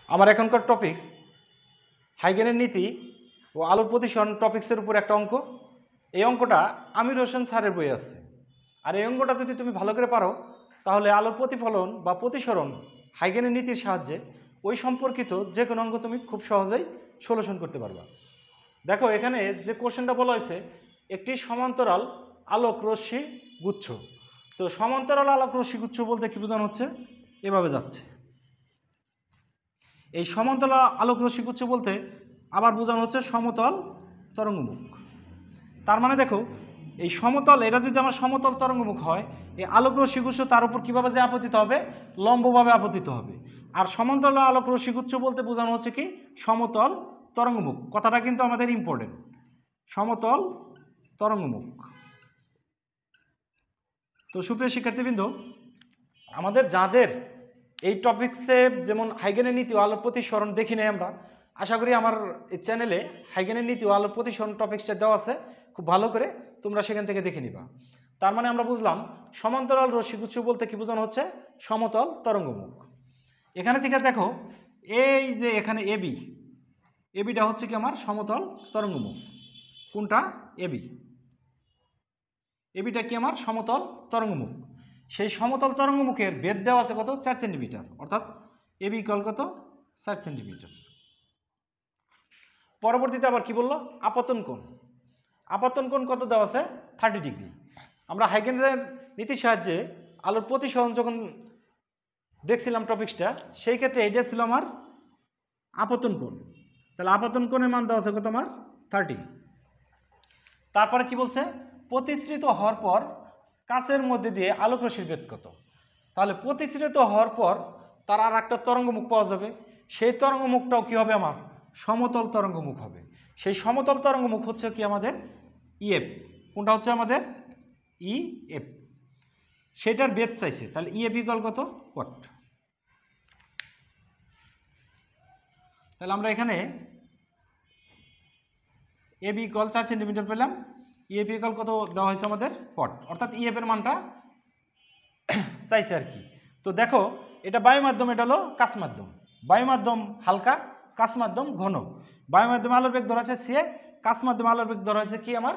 আমার এখনকার টপিকস হাইগেনের নীতি ও আলোর প্রতিসরণ টপিক্সের উপর একটা অঙ্ক। এই অঙ্কটা আমির হোসেন স্যারের বই আছে। আর এই অঙ্কটা যদি তুমি ভালো করে পারো তাহলে আলোর প্রতিফলন বা প্রতিসরণ হাইগেনের নীতির সাহায্যে ওই সম্পর্কিত যে কোনো অঙ্ক তুমি খুব সহজেই সলিউশন করতে পারবা। দেখো এখানে যে কোশ্চেনটা বলা হয়েছে, একটি সমান্তরাল আলোক রশ্মি গুচ্ছ। তো সমান্তরাল আলোক রশ্মি গুচ্ছ বলতে কি বোঝানো হচ্ছে, এভাবে যাচ্ছে। এই সমতল আলোক রশ্মিগুচ্ছ বলতে আবার বোঝানো হচ্ছে সমতল তরঙ্গমুখ। তার মানে দেখো এই সমতল, এটা যদি আমার সমতল তরঙ্গমুখ হয়, এই আলোক রশ্মিগুচ্ছ তার উপর কীভাবে যে আপতিত হবে, লম্বভাবে আপতিত হবে। আর সমান্তরাল আলোক রশ্মিগুচ্ছ বলতে বোঝানো হচ্ছে কি, সমতল তরঙ্গমুখ। কথাটা কিন্তু আমাদের ইম্পর্টেন্ট, সমতল তরঙ্গমুখ। তো সুপ্রিয় শিক্ষার্থীবৃন্দ, আমাদের যাদের এই টপিক্সে যেমন হাইগেনের নীতি ও আলোর প্রতিসরণ দেখি নাই আমরা, আশা করি আমার এই চ্যানেলে হাইগেনের নীতি ও আলোর প্রতিসরণ টপিক্সটা দেওয়া আছে, খুব ভালো করে তোমরা সেখান থেকে দেখে নিবা। তার মানে আমরা বুঝলাম সমান্তরাল রশ্মিগুচ্ছ বলতে কি বোঝানো হচ্ছে, সমতল তরঙ্গমুখ। এখানে থেকে দেখো এই যে এখানে এবিটা হচ্ছে কি আমার সমতল তরঙ্গমুখ। কোনটা? এবিটা কি আমার সমতল তরঙ্গমুখ। সেই সমতল তরঙ্গমুখের বেধ দেওয়া আছে কত, 4 সেন্টিমিটার, অর্থাৎ এবি ইকুয়াল কত, 4 সেন্টিমিটার। পরবর্তীতে আবার কি বললো, আপতন কোণ। আপতন কোণ কত দেওয়া আছে, 30 ডিগ্রি। আমরা হাইগেনের নীতির সাহায্যে আলোর প্রতিসরণ যখন দেখছিলাম টপিক্সটা, সেই ক্ষেত্রে এইটা ছিল আমার আপতন কোণ। তাহলে আপতন কোণের মান দেওয়া আছে কত আমার, 30। তারপরে কি বলছে, প্রতিসৃত হওয়ার পর কাচের মধ্যে দিয়ে আলোক রশ্মির বেধ কত। তাহলে প্রতিসৃত হওয়ার পর তার আর একটা তরঙ্গমুখ পাওয়া যাবে, সেই তরঙ্গমুখটাও কি হবে আমার, সমতল তরঙ্গমুখ হবে। সেই সমতল তরঙ্গমুখ হচ্ছে কি আমাদের ইএফ। কোনটা হচ্ছে আমাদের ইএফ, সেটার বেধ চাইছে। তাহলে ইএফ ইকুয়াল কত, ওয়াট। তাহলে আমরা এখানে এবি ইকুয়াল 4 সেন্টিমিটার পেলাম, ইএফ ইকুয়াল কত দেওয়া হয়েছে আমাদের, ওয়াট, অর্থাৎ ইএফ এর মানটা চাইছে আর কি। তো দেখো এটা বায়ু মাধ্যম, এটা হলো কাচ মাধ্যম। বায়ু মাধ্যম হালকা, কাচ মাধ্যম ঘন। বায়ু মাধ্যমে আলোর বেগ ধরা আছে সিএ, কাচ মাধ্যমে আলোর বেগ ধরা আছে কি আমার,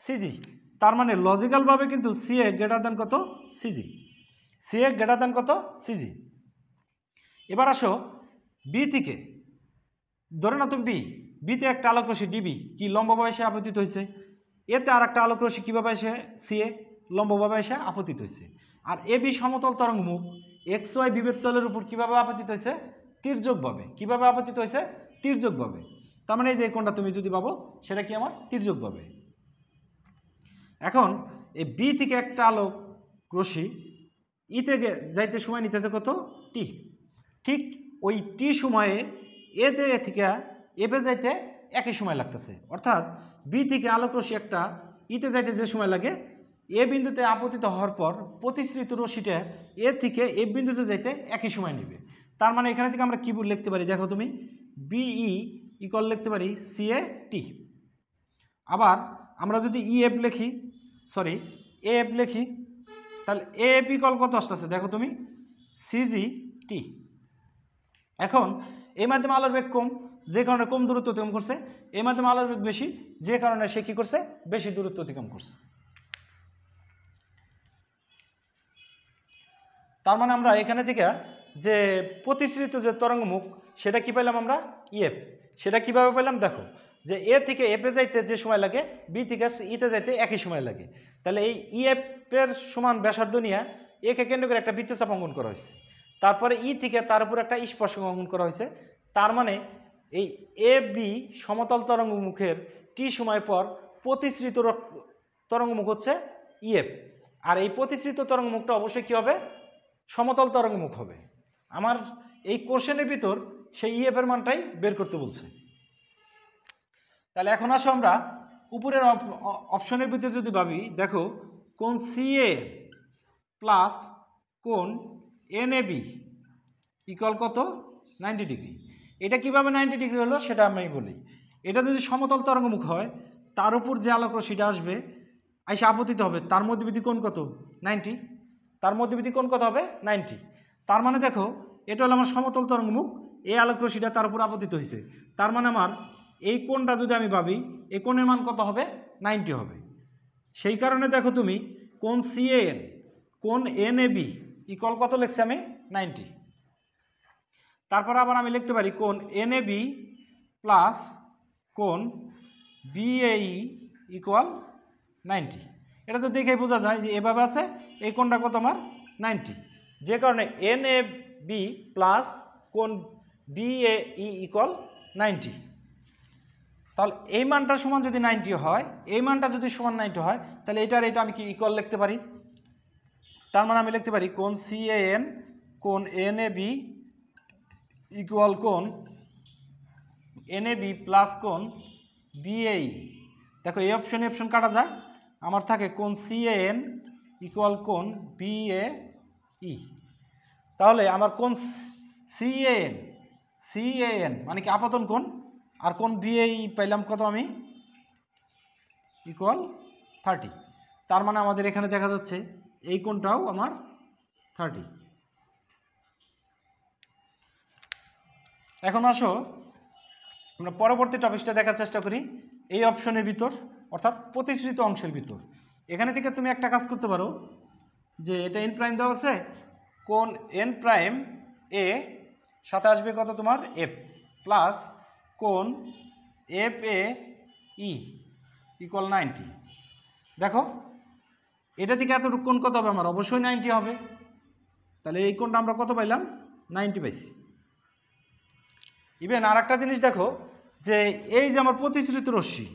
সিজি। তার মানে লজিক্যালভাবে কিন্তু সিএ গ্রেটার দেন কত, সিজি। সিএ গ্রেটার দেন কত, সিজি। এবার আসো বি থেকে, ধরে না তুমি বিতে একটা আলোক রশ্মি ডিবি কি লম্বভাবে এসে আপতিত হয়েছে, এতে আর একটা আলোক রশ্মি কীভাবে এসে সিএ লম্বভাবে এসে আপতিত হয়েছে। আর এ বি সমতল তরঙ্গমুখ এক্স ওয়াই বিভেদ তলের উপর কীভাবে আপতিত হয়েছে, তির্যকভাবে। কীভাবে আপতিত হয়েছে, তির্যকভাবে। তার মানে এই যে কোনটা তুমি যদি পাবো সেটা কি আমার, তির্যকভাবে। এখন এই বি থেকে একটা আলোক রশ্মি ইতে যাইতে সময় নিতেছে কত, টি। ঠিক ওই টি সময়ে এতে থেকে এপে যাইতে একই সময় লাগতেছে, অর্থাৎ বি থেকে আলোক রশ্মি একটা ইতে যাইতে যে সময় লাগে, এ বিন্দুতে আপতিত হওয়ার পর প্রতিসৃত রশ্মিটা এ থেকে এ বিন্দুতে যাইতে একই সময় নেবে। তার মানে এখানে থেকে আমরা কী লিখতে পারি, দেখো তুমি বিই ইকুয়াল লিখতে পারি সিএ টি। আবার আমরা যদি ইএফ লিখি, সরি এফ লিখি, তাহলে এফ ইকুয়াল কত আসতেছে দেখো তুমি, সিজি টি। এখন এই মাধ্যমে আলোর বেগ কম, যে কারণে কম দূরত্ব অতিক্রম করছে। এই মাধ্যমে আলোর বেগ বেশি, যে কারণে সে কী করছে, বেশি দূরত্ব অতিক্রম করছে। তার মানে আমরা এখানে থেকে যে প্রতিসৃত যে তরঙ্গমুখ সেটা কি পেলাম আমরা, ইএফ। সেটা কিভাবে পেলাম, দেখো যে এ থেকে এফে যাইতে যে সময় লাগে, বি থেকে ইতে যাইতে একই সময় লাগে। তাহলে এই ইএফ এর সমান ব্যাসার্ধ নিয়ে একে কেন্দ্র করে একটা বৃত্তচাপ অঙ্কন করা হয়েছে। তারপরে ই থেকে তার উপর একটা স্পর্শক অঙ্কন করা হয়েছে। তার মানে এই এ বি সমতল তরঙ্গমুখের টি সময় পর প্রতিসৃত তরঙ্গমুখ হচ্ছে ইএফ। আর এই প্রতিসৃত তরঙ্গমুখটা অবশ্যই কী হবে, সমতল তরঙ্গমুখ হবে। আমার এই কোশ্চেনের ভিতর সেই ইএফ এর মানটাই বের করতে বলছে। তাহলে এখন আসো আমরা উপরের অপশনের ভিতরে যদি ভাবি, দেখো কোণ সিএ প্লাস কোণ এনএবি ইকুয়াল কত, 90 ডিগ্রি। এটা কিভাবে 90 ডিগ্রি হলো সেটা আমি বলি। এটা যদি সমতল তরঙ্গমুখ হয়, তার উপর যে আলোক রশ্মিটা আসবে এসে আপতিত হবে, তার মধ্যবর্তী কোণ কত, 90। তার মধ্যবর্তী কোণ কত হবে, 90। তার মানে দেখো এটা হলো আমার সমতল তরঙ্গমুখ, এই আলোক রশ্মিটা তার উপর আপতিত হয়েছে, তার মানে আমার এই কোণটা যদি আমি ভাবি এই কোণের মান কত হবে 90 হবে। সেই কারণে দেখো তুমি কোণ CAN কোণ NAB ইকুয়াল কত লিখছি আমি 90। তারপর আবার আমি লিখতে পারি কোণ NAB প্লাস কোণ BAE ইকুয়াল 90। এটা তো দেখেই বোঝা যায় যে এভাবে আছে এই কোণটা কত আমার 90, যে কারণে NAB প্লাস কোণ BAE ইকুয়াল 90। তাহলে এই মানটা সমান যদি 90 হয়, এই মানটা যদি সমান 90 হয়, তাহলে এটা আমি কি ইকুয়াল লিখতে পারি। তার মানে আমি লিখতে পারি কোণ CAN কোণ NAB ইকুয়াল কোণ NAB প্লাস কোণ BAE। দেখো এই অপশন কাটা যায়, আমার থাকে কোণ CAN ইকুয়াল কোণ BAE। তাহলে আমার কোণ CAN মানে কি আপতন কোণ, আর কোণ BAE পাইলাম কত আমি ইকুয়াল 30। তার মানে আমাদের এখানে দেখা যাচ্ছে এই কোণটাও আমার 30। এখন আসো আমরা পরবর্তী টপিকটা দেখার চেষ্টা করি এই অপশনের ভিতর, অর্থাৎ প্রতিশ্রুত অংশের ভিতর। এখানে থেকে তুমি একটা কাজ করতে পারো যে এটা N প্রাইম দেওয়া আছে, কোণ N প্রাইম A সাথে আসবে কত তোমার F প্লাস কোণ FAE ইকুয়াল 90। দেখো এটা থেকে এতটুকু কোণ কত হবে আমার, অবশ্যই 90 হবে। তাহলে এই কোণটা আমরা কত পাইলাম 90 পাইছি। ইভেন আর একটা জিনিস দেখো যে এই যে আমার প্রতিশ্রুত রশ্মি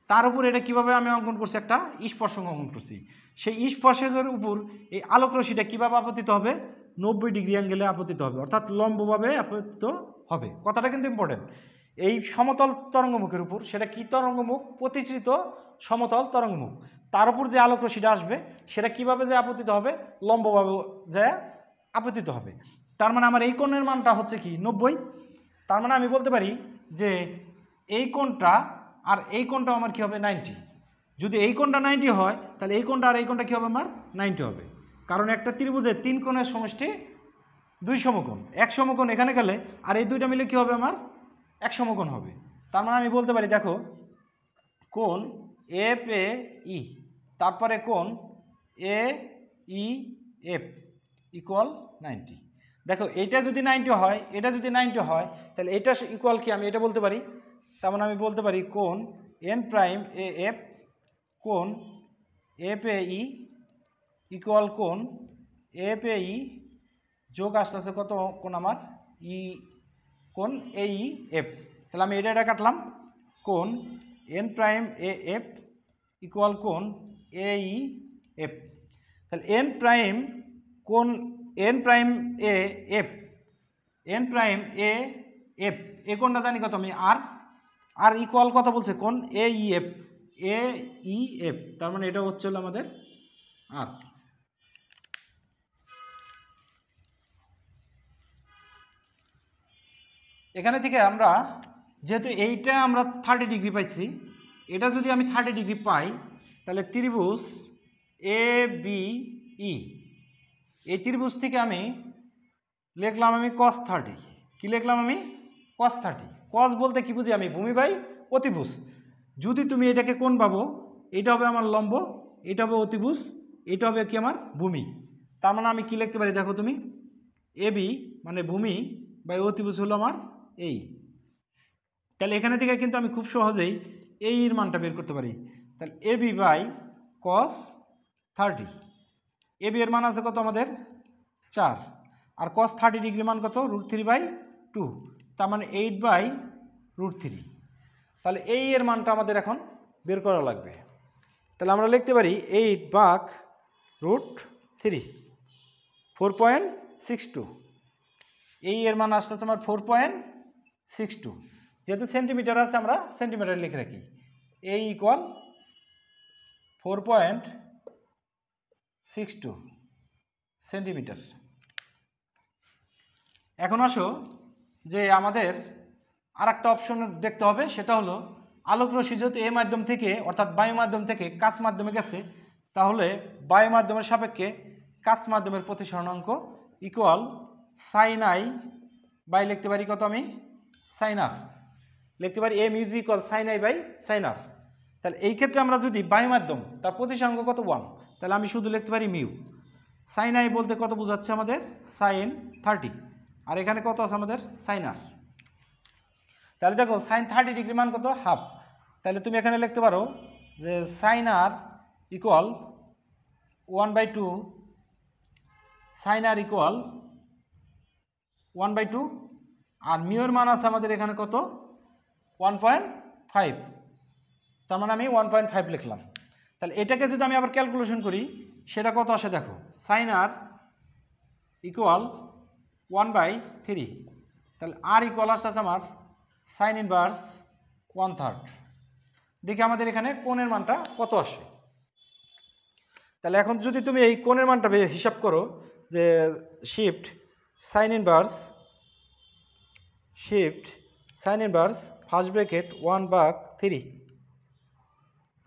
তার উপর এটা কীভাবে আমি অঙ্কন করছি, একটা স্পর্শক অঙ্কন করছি। সেই স্পর্শকের উপর এই আলোক রশ্মিটা কীভাবে আপতিত হবে, 90 ডিগ্রি অ্যাঙ্গেলে আপতিত হবে, অর্থাৎ লম্বভাবে আপতিত হবে। কথাটা কিন্তু ইম্পর্টেন্ট। এই সমতল তরঙ্গমুখের উপর, সেটা কি তরঙ্গমুখ, প্রতিশ্রুত সমতল তরঙ্গমুখ, তার উপর যে আলোক রশ্মিটা আসবে সেটা কিভাবে যে আপতিত হবে, লম্বভাবে যে আপতিত হবে। তার মানে আমার এই কোণের মানটা হচ্ছে কি 90। তার মানে আমি বলতে পারি যে এই কোণটা আর এই কোণটা আমার কী হবে 90। যদি এই কোণটা 90 হয় তাহলে এই কোণটা আর এই কোণটা কী হবে আমার 90 হবে, কারণ একটা ত্রিভুজের 3 কোণের সমষ্টি 2 সমকোণ, 1 সমকোণ এখানে গেলে আর এই দুইটা মিলে কী হবে আমার 1 সমকোণ হবে। তার মানে আমি বলতে পারি দেখো কোণ FAE তারপরে কোণ AEF ইকুয়াল 90। দেখো এইটা যদি 90 হয়, এটা যদি 90 হয়, তাহলে এটা ইকুয়াল কি আমি এটা বলতে পারি। তার মানে আমি বলতে পারি কোণ N প্রাইম AF কোণ FAE ইকুয়াল কোণ FAE যোগ আসতেছে কত কোণ আমার কোণ AEF। তাহলে আমি এটা কাটলাম, কোণ N প্রাইম AF ইকুয়াল কোণ AEF। তাহলে N প্রাইম কোণ N প্রাইম AF এই কোণটা জানি কত আমি আর ইকুয়াল কত বলছে কোণ AEF। তার মানে এটা হচ্ছে হলো আমাদের আর। এখানে থেকে আমরা যেহেতু এইটা আমরা 30 ডিগ্রি পাইছি, এটা যদি আমি 30 ডিগ্রি পাই তাহলে ত্রিভুজ ABE এই ত্রিভুজ থেকে আমি লিখলাম আমি cos 30। কি লিখলাম আমি cos 30। cos বলতে কি বুঝি আমি, ভূমি বাই অতিভুজ। যদি তুমি এটাকে কোণ পাবো, এটা হবে আমার লম্ব, এটা হবে অতিভুজ, এটা হবে কি আমার ভূমি। তার মানে আমি কি লিখতে পারি দেখো তুমি, AB মানে ভূমি বাই অতিভুজ হলো আমার এই। তাহলে এখানে থেকে কিন্তু আমি খুব সহজেই এই এর মানটা বের করতে পারি। তাহলে AB বাই cos 30, AB এর মান আছে কত আমাদের 4, আর cos 30 ডিগ্রি মান কত √3/2, তার মানে 8/√3। তাহলে এই এর মানটা আমাদের এখন বের করা লাগবে। তাহলে আমরা লিখতে পারি 8/√3 4.62। এই এর মান আসতে তোমার 4.62, যেহেতু সেন্টিমিটার আছে আমরা সেন্টিমিটার লিখে রাখি, এই ইকুয়াল 4.62 সেন্টিমিটার। এখন আসো যে আমাদের আর একটা অপশন দেখতে হবে, সেটা হলো আলোক রশ্মি যেহেতু এই মাধ্যম থেকে অর্থাৎ বায়ু মাধ্যম থেকে কাচ মাধ্যমে গেছে, তাহলে বায়ু মাধ্যমের সাপেক্ষে কাচ মাধ্যমের প্রতিসরণাঙ্ক ইকুয়াল sin I বাই লিখতে পারি কত আমি সাইন আর, লিখতে পারি M is equal sine I by sine R. তাহলে এই ক্ষেত্রে আমরা যদি বায়ু মাধ্যম তার প্রতিসরাঙ্ক কত 1, তাহলে আমি শুধু লিখতে পারি মিউ। সাইন আই বলতে কত বোঝাচ্ছে আমাদের সাইন 30, আর এখানে কত আছে আমাদের সাইন আর। তাহলে দেখো সাইন 30 ডিগ্রি মান কত হাফ, তাহলে তুমি এখানে লিখতে পারো যে সাইন আর ইকুয়াল 1/2, সাইন আর ইকুয়াল 1/2, আর মিউর মান আছে আমাদের এখানে কত 1.5, তার মানে আমি 1.5 লিখলাম। তাহলে এটাকে যদি আমি আবার ক্যালকুলেশন করি সেটা কত আসে দেখো, সাইন আর ইকুয়াল 1/3, তাহলে আর ইকুয়াল আসছে আমার সাইন ইনভার্স 1/3। দেখি আমাদের এখানে কোণের মানটা কত আসে। তাহলে এখন যদি তুমি এই কোণের মানটা হিসাব করো যে shift sign inverse first bracket 1/3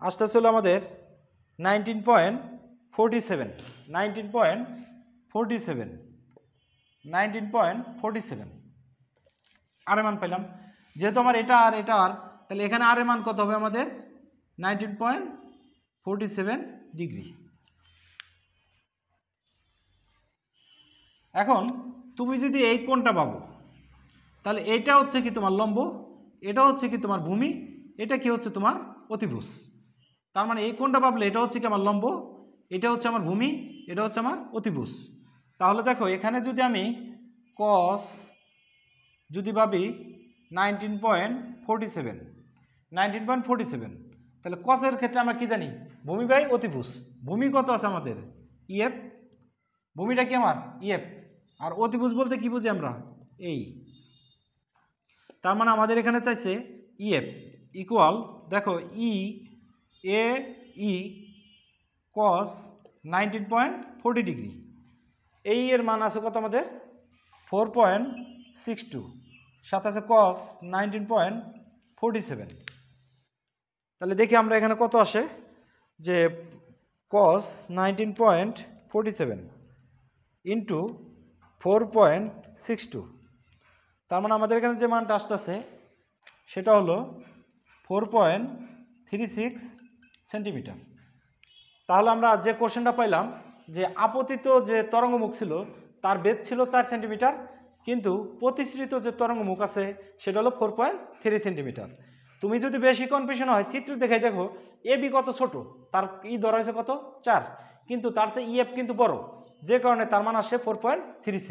আসতেছিল আমাদের 19.47 আর এর মান পেলাম। যেহেতু আমার এটা আর এটা আর, তাহলে এখানে আর এর মান কত হবে আমাদের 19.47 ডিগ্রি। এখন তুমি যদি এই কোণটা পাবো, তাহলে এটা হচ্ছে কি তোমার লম্ব, এটা হচ্ছে কি তোমার ভূমি, এটা কি হচ্ছে তোমার অতিভুজ। তার মানে এই কোণটা পাবলে এটা হচ্ছে কি আমার লম্ব, এটা হচ্ছে আমার ভূমি, এটা হচ্ছে আমার অতিভুজ। তাহলে দেখো এখানে যদি আমি কস যদি ভাবি 19.47, তাহলে কসের ক্ষেত্রে আমরা কি জানি ভূমি বাই অতিভুজ। ভূমি কত আছে আমাদের ইএফ, ভূমিটা কি আমার ইএফ, আর অতিভুজ বলতে কি বুঝি আমরা এই। তার মানে আমাদের এখানে চাইছে ইএফ ইকুয়াল দেখো ই এ ই কস 19.40 ডিগ্রি, এই এর মান আছে কত আমাদের 4.62, সাথে আছে কস 19.47। তাহলে দেখি আমরা এখানে কত আসে যে কস 19.47 ইন্টু 4.62, তার মানে আমাদের এখানে যে মানটা আসতেছে সেটা হলো 4.36 সেন্টিমিটার। তাহলে আমরা যে কোশ্চেনটা পাইলাম যে আপতিত যে তরঙ্গমুখ ছিল তার বেধ ছিল 4 সেন্টিমিটার, কিন্তু প্রতিসৃত যে তরঙ্গমুখ আছে সেটা হলো 4.3 সেন্টিমিটার। তুমি যদি বেশি কনফিউশন হয় চিত্র দেখাই দেখো এ বি কত ছোট, তার ই ধরা হয়েছে কত 4, কিন্তু তার চেয়ে ইএফ কিন্তু বড়, যে কারণে তার মান আসে 4.36।